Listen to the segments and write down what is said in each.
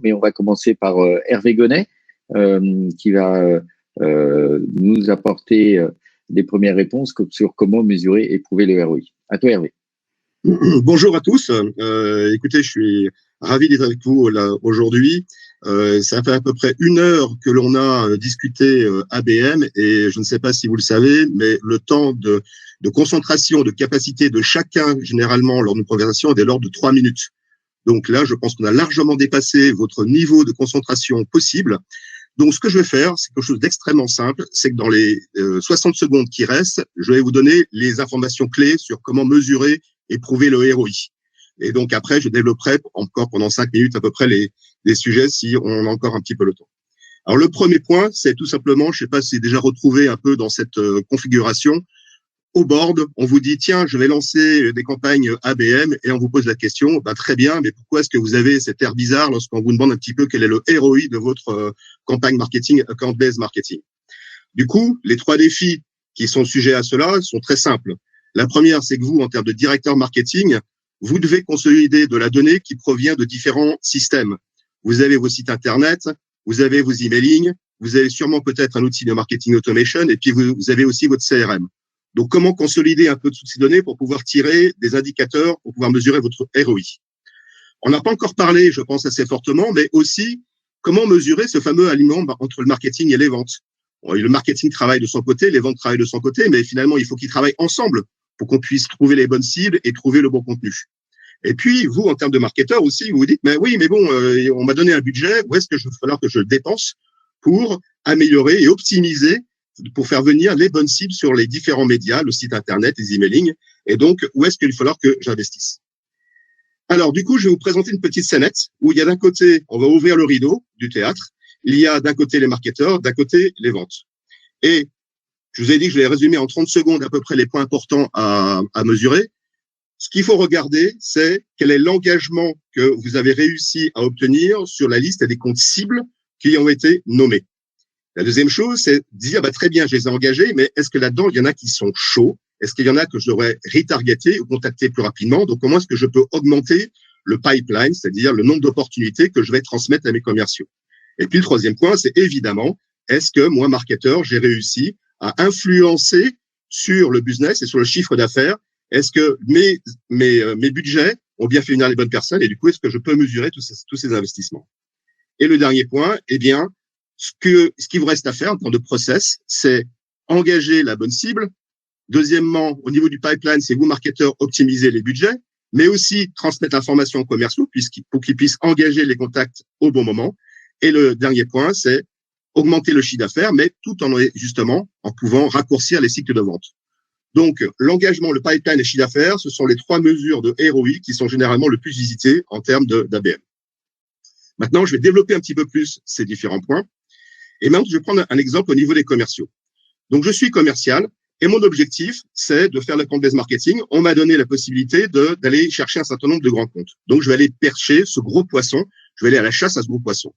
Mais on va commencer par Hervé Gonnet, qui va nous apporter des premières réponses sur comment mesurer et prouver le ROI. À toi, Hervé. Bonjour à tous. Écoutez, je suis ravi d'être avec vous là aujourd'hui. Ça fait à peu près 1 heure que l'on a discuté ABM et je ne sais pas si vous le savez, mais le temps de concentration, de capacité de chacun, généralement, lors d'une conversation, est de l'ordre de 3 minutes. Donc là, je pense qu'on a largement dépassé votre niveau de concentration possible. Donc, ce que je vais faire, c'est quelque chose d'extrêmement simple, c'est que dans les 60 secondes qui restent, je vais vous donner les informations clés sur comment mesurer et prouver le ROI. Et donc, après, je développerai encore pendant 5 minutes à peu près les sujets si on a encore un petit peu le temps. Alors, le premier point, c'est tout simplement, je ne sais pas si c'est déjà retrouvé un peu dans cette configuration, au board, on vous dit, tiens, je vais lancer des campagnes ABM et on vous pose la question, très bien, mais pourquoi est-ce que vous avez cet air bizarre lorsqu'on vous demande un petit peu quel est le ROI de votre campagne marketing, account-based marketing? Du coup, les 3 défis qui sont sujets à cela sont très simples. La première, c'est que vous, en termes de directeur marketing, vous devez consolider de la donnée qui provient de différents systèmes. Vous avez vos sites Internet, vous avez vos emailing, vous avez sûrement peut-être un outil de marketing automation et puis vous avez aussi votre CRM. Donc, comment consolider un peu toutes ces données pour pouvoir tirer des indicateurs, pour pouvoir mesurer votre ROI? On n'a pas encore parlé, je pense, assez fortement, mais aussi comment mesurer ce fameux aliment entre le marketing et les ventes. Bon, le marketing travaille de son côté, les ventes travaillent de son côté, mais finalement, il faut qu'ils travaillent ensemble pour qu'on puisse trouver les bonnes cibles et trouver le bon contenu. Et puis, vous, en termes de marketeur aussi, vous vous dites, mais oui, mais bon, on m'a donné un budget, où est-ce que il va falloir que je le dépense pour améliorer et optimiser, pour faire venir les bonnes cibles sur les différents médias, le site Internet, les emailing, et donc, où est-ce qu'il va falloir que j'investisse? Alors, du coup, je vais vous présenter une petite scénette où il y a d'un côté, on va ouvrir le rideau du théâtre, il y a d'un côté les marketeurs, d'un côté les ventes. Et je vous ai dit que je vais résumer en 30 secondes à peu près les points importants à mesurer. Ce qu'il faut regarder, c'est quel est l'engagement que vous avez réussi à obtenir sur la liste des comptes cibles qui ont été nommés. La deuxième chose, c'est dire, très bien, je les ai engagés, mais est-ce que là-dedans, il y en a qui sont chauds? Est-ce qu'il y en a que je devrais retargeter ou contacter plus rapidement? Donc, comment est-ce que je peux augmenter le pipeline, c'est-à-dire le nombre d'opportunités que je vais transmettre à mes commerciaux? Et puis, le troisième point, c'est évidemment, est-ce que moi, marketeur, j'ai réussi à influencer sur le business et sur le chiffre d'affaires? Est-ce que mes budgets ont bien fait venir les bonnes personnes? Et du coup, est-ce que je peux mesurer tous ces investissements? Et le dernier point, ce qui vous reste à faire en termes de process, c'est engager la bonne cible. Deuxièmement, au niveau du pipeline, c'est vous, marketeurs, optimiser les budgets, mais aussi transmettre l'information aux commerciaux pour qu'ils puissent engager les contacts au bon moment. Et le dernier point, c'est augmenter le chiffre d'affaires, mais tout en pouvant raccourcir les cycles de vente. Donc, l'engagement, le pipeline et le chiffre d'affaires, ce sont les 3 mesures de ROI qui sont généralement le plus visitées en termes d'ABM. Maintenant, je vais développer un petit peu plus ces différents points. Et maintenant, je vais prendre un exemple au niveau des commerciaux. Donc, je suis commercial et mon objectif, c'est de faire le account-based marketing. On m'a donné la possibilité d'aller chercher un certain nombre de grands comptes. Donc, je vais aller percher ce gros poisson. Je vais aller à la chasse à ce gros poisson.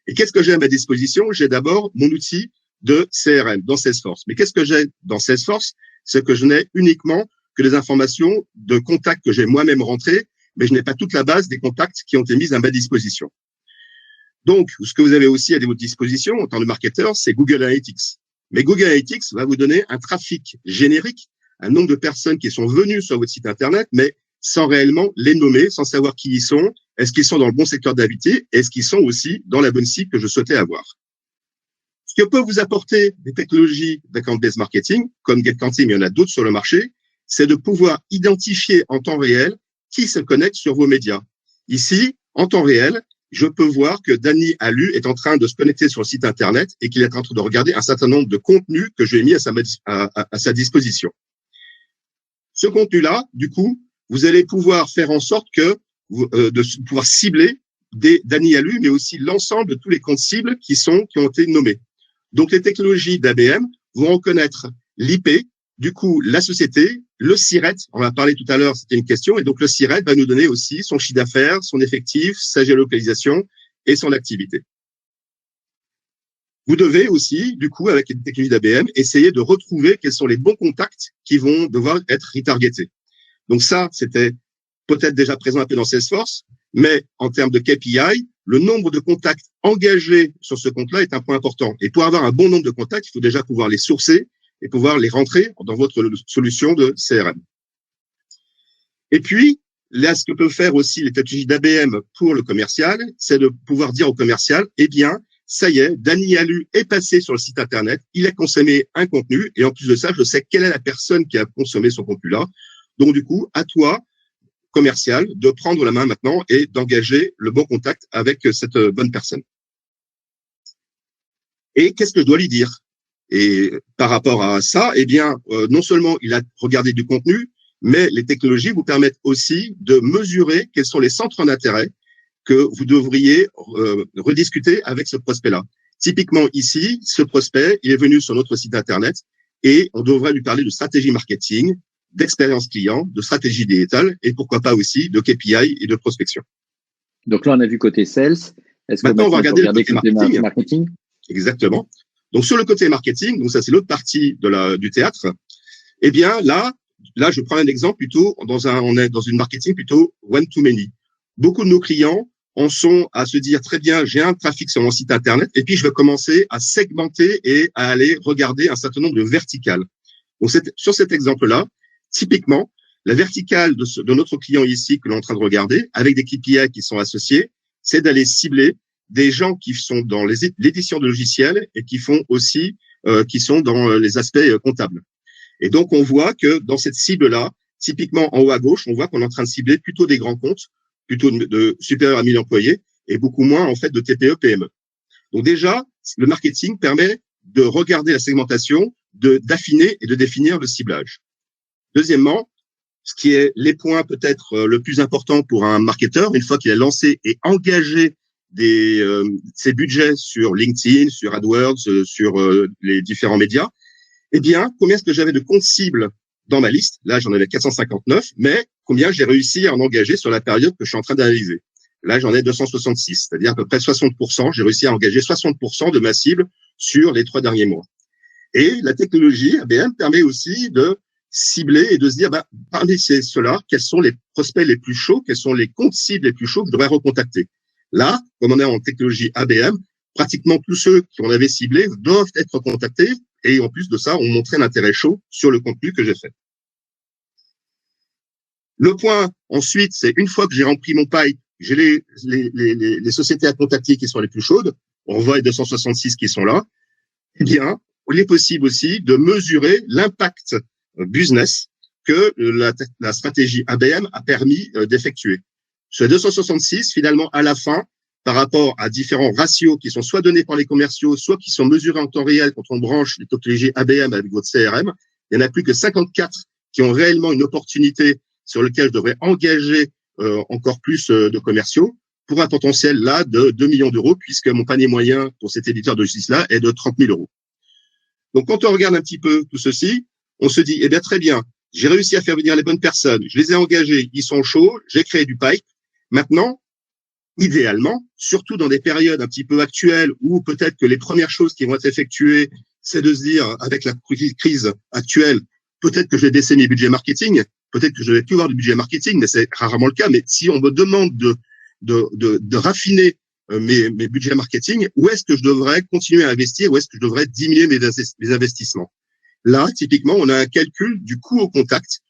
Et qu'est-ce que j'ai à ma disposition? J'ai d'abord mon outil de CRM dans Salesforce. Mais qu'est-ce que j'ai dans Salesforce? C'est que je n'ai uniquement que les informations de contacts que j'ai moi-même rentrés, mais je n'ai pas toute la base des contacts qui ont été mis à ma disposition. Donc, ce que vous avez aussi à votre disposition en tant que marketeur, c'est Google Analytics. Mais Google Analytics va vous donner un trafic générique, un nombre de personnes qui sont venues sur votre site Internet, mais sans réellement les nommer, sans savoir qui ils sont, est-ce qu'ils sont dans le bon secteur d'activité, est-ce qu'ils sont aussi dans la bonne cible que je souhaitais avoir. Ce que peut vous apporter des technologies d'account-based marketing, comme GetCounting, mais il y en a d'autres sur le marché, c'est de pouvoir identifier en temps réel qui se connecte sur vos médias. Ici, en temps réel, je peux voir que Danny Alu est en train de se connecter sur le site Internet et qu'il est en train de regarder un certain nombre de contenus que j'ai mis à sa disposition. Ce contenu-là, du coup, vous allez pouvoir faire en sorte de pouvoir cibler Danny Alu, mais aussi l'ensemble de tous les comptes cibles qui ont été nommés. Donc, les technologies d'ABM vont reconnaître l'IP, du coup, la société, le SIRET, on en a parlé tout à l'heure, c'était une question, et donc le SIRET va nous donner aussi son chiffre d'affaires, son effectif, sa géolocalisation et son activité. Vous devez aussi, du coup, avec les technologies d'ABM, essayer de retrouver quels sont les bons contacts qui vont devoir être retargetés. Donc ça, c'était peut-être déjà présent un peu dans Salesforce, Mais en termes de KPI, le nombre de contacts engagés sur ce compte-là est un point important. Et pour avoir un bon nombre de contacts, il faut déjà pouvoir les sourcer et pouvoir les rentrer dans votre solution de CRM. Et puis, là, ce que peut faire aussi les technologies d'ABM pour le commercial, c'est de pouvoir dire au commercial, eh bien, ça y est, Dany Alu est passé sur le site Internet, il a consommé un contenu, et en plus de ça, je sais quelle est la personne qui a consommé son contenu-là. Donc, du coup, à toi, commercial, de prendre la main maintenant et d'engager le bon contact avec cette bonne personne. Et qu'est-ce que je dois lui dire? Et par rapport à ça, eh bien, non seulement il a regardé du contenu, mais les technologies vous permettent aussi de mesurer quels sont les centres d'intérêt que vous devriez rediscuter avec ce prospect-là. Typiquement ici, ce prospect, il est venu sur notre site Internet et on devrait lui parler de stratégie marketing, d'expérience client, de stratégie digitale et pourquoi pas aussi de KPI et de prospection. Donc là, on a vu côté sales. Est-ce que maintenant, on va regarder le côté marketing? Exactement. Donc, sur le côté marketing, donc ça, c'est l'autre partie du théâtre. Eh bien, là, je prends un exemple plutôt on est dans une marketing plutôt one-to-many. Beaucoup de nos clients en sont à se dire, très bien, j'ai un trafic sur mon site Internet et puis je vais commencer à segmenter et à aller regarder un certain nombre de verticales. Donc, sur cet exemple-là, typiquement, la verticale de notre client ici que l'on est en train de regarder, avec des KPI qui sont associés, c'est d'aller cibler des gens qui sont dans l'édition de logiciels et qui font aussi, qui sont dans les aspects comptables. Et donc, on voit que dans cette cible-là, typiquement en haut à gauche, on voit qu'on est en train de cibler plutôt des grands comptes, plutôt de supérieurs à 1000 employés et beaucoup moins, en fait, de TPE, PME. Donc déjà, le marketing permet de regarder la segmentation, d'affiner et de définir le ciblage. Deuxièmement, ce qui est les points peut-être le plus important pour un marketeur, une fois qu'il a lancé et engagé ses budgets sur LinkedIn, sur AdWords, sur les différents médias, eh bien, combien est-ce que j'avais de comptes cibles dans ma liste? Là, j'en avais 459, mais combien j'ai réussi à en engager sur la période que je suis en train d'analyser? Là, j'en ai 266, c'est-à-dire à peu près 60%. J'ai réussi à engager 60% de ma cible sur les 3 derniers mois. Et la technologie ABM permet aussi de cibler et de se dire, parmi ceux-là, quels sont les prospects les plus chauds, quels sont les comptes cibles les plus chauds que je devrais recontacter. Là, comme on est en technologie ABM, pratiquement tous ceux qu'on avait ciblés doivent être contactés et en plus de ça, on montrait l'intérêt chaud sur le contenu que j'ai fait. Le point ensuite, c'est une fois que j'ai rempli mon pipe, j'ai les sociétés à contacter qui sont les plus chaudes, on voit les 266 qui sont là, eh bien, il est possible aussi de mesurer l'impact business que la stratégie ABM a permis d'effectuer. Sur les 266, finalement, à la fin, par rapport à différents ratios qui sont soit donnés par les commerciaux, soit qui sont mesurés en temps réel quand on branche les technologies ABM avec votre CRM, il n'y en a plus que 54 qui ont réellement une opportunité sur lequel je devrais engager encore plus de commerciaux pour un potentiel là de 2 millions d'euros, puisque mon panier moyen pour cet éditeur de logiciel-là est de 30 000 euros. Donc, quand on regarde un petit peu tout ceci, on se dit, eh bien, très bien, j'ai réussi à faire venir les bonnes personnes, je les ai engagés, ils sont chauds, j'ai créé du pipe. Maintenant, idéalement, surtout dans des périodes un petit peu actuelles où peut-être que les premières choses qui vont être effectuées, c'est de se dire, avec la crise actuelle, peut-être que je vais baisser mes budgets marketing, peut-être que je vais plus avoir de budget marketing, mais c'est rarement le cas. Mais si on me demande de raffiner mes budgets marketing, où est-ce que je devrais continuer à investir, où est-ce que je devrais diminuer mes investissements? Là, typiquement, on a un calcul du coût au contact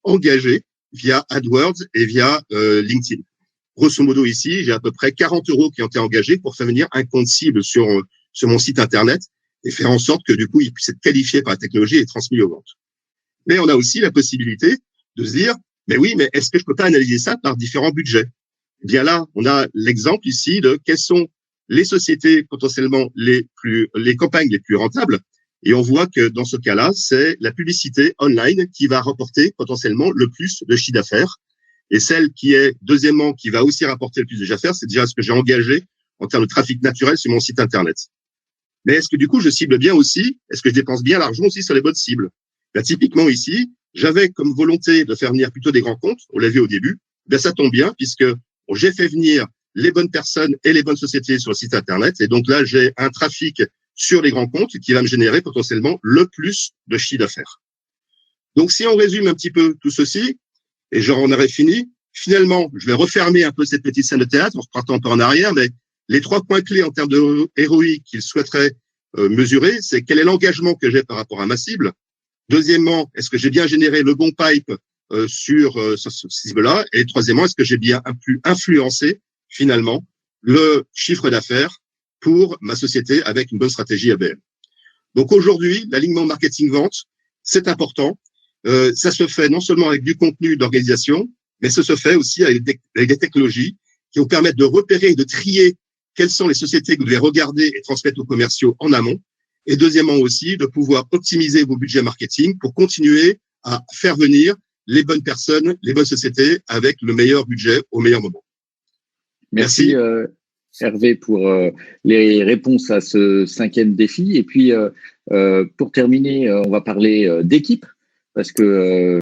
engagé via AdWords et via LinkedIn. Grosso modo, ici, j'ai à peu près 40 euros qui ont été engagés pour faire venir un compte cible sur mon site Internet et faire en sorte que, du coup, il puisse être qualifié par la technologie et transmis aux ventes. Mais on a aussi la possibilité de se dire, mais oui, mais est-ce que je peux pas analyser ça par différents budgets? Eh bien là, on a l'exemple ici de quelles sont les sociétés potentiellement les campagnes les plus rentables. Et on voit que dans ce cas-là, c'est la publicité online qui va rapporter potentiellement le plus de chiffre d'affaires. Et celle qui est, deuxièmement, qui va aussi rapporter le plus de chiffre d'affaires, c'est déjà ce que j'ai engagé en termes de trafic naturel sur mon site Internet. Mais est-ce que du coup, je cible bien aussi, est-ce que je dépense bien l'argent aussi sur les bonnes cibles? Là, typiquement ici, j'avais comme volonté de faire venir plutôt des grands comptes, on l'a vu au début. Ben, ça tombe bien puisque j'ai fait venir les bonnes personnes et les bonnes sociétés sur le site Internet. Et donc là, j'ai un trafic sur les grands comptes qui va me générer potentiellement le plus de chiffre d'affaires. Donc, si on résume un petit peu tout ceci, et j'en aurais fini, Finalement, je vais refermer un peu cette petite scène de théâtre en repartant un peu en arrière, mais les 3 points clés en termes de ROI qu'il souhaiterait mesurer, c'est quel est l'engagement que j'ai par rapport à ma cible. Deuxièmement, est-ce que j'ai bien généré le bon pipe sur ce cible-là? Et troisièmement, est-ce que j'ai bien pu influencer finalement le chiffre d'affaires pour ma société avec une bonne stratégie ABM? Donc aujourd'hui, l'alignement marketing-vente, c'est important. Ça se fait non seulement avec du contenu d'organisation, mais ça se fait aussi avec des technologies qui vous permettent de repérer et de trier quelles sont les sociétés que vous devez regarder et transmettre aux commerciaux en amont. Et deuxièmement aussi, de pouvoir optimiser vos budgets marketing pour continuer à faire venir les bonnes personnes, les bonnes sociétés avec le meilleur budget au meilleur moment. Merci. Hervé, pour les réponses à ce 5e défi. Et puis, pour terminer, on va parler d'équipe, parce que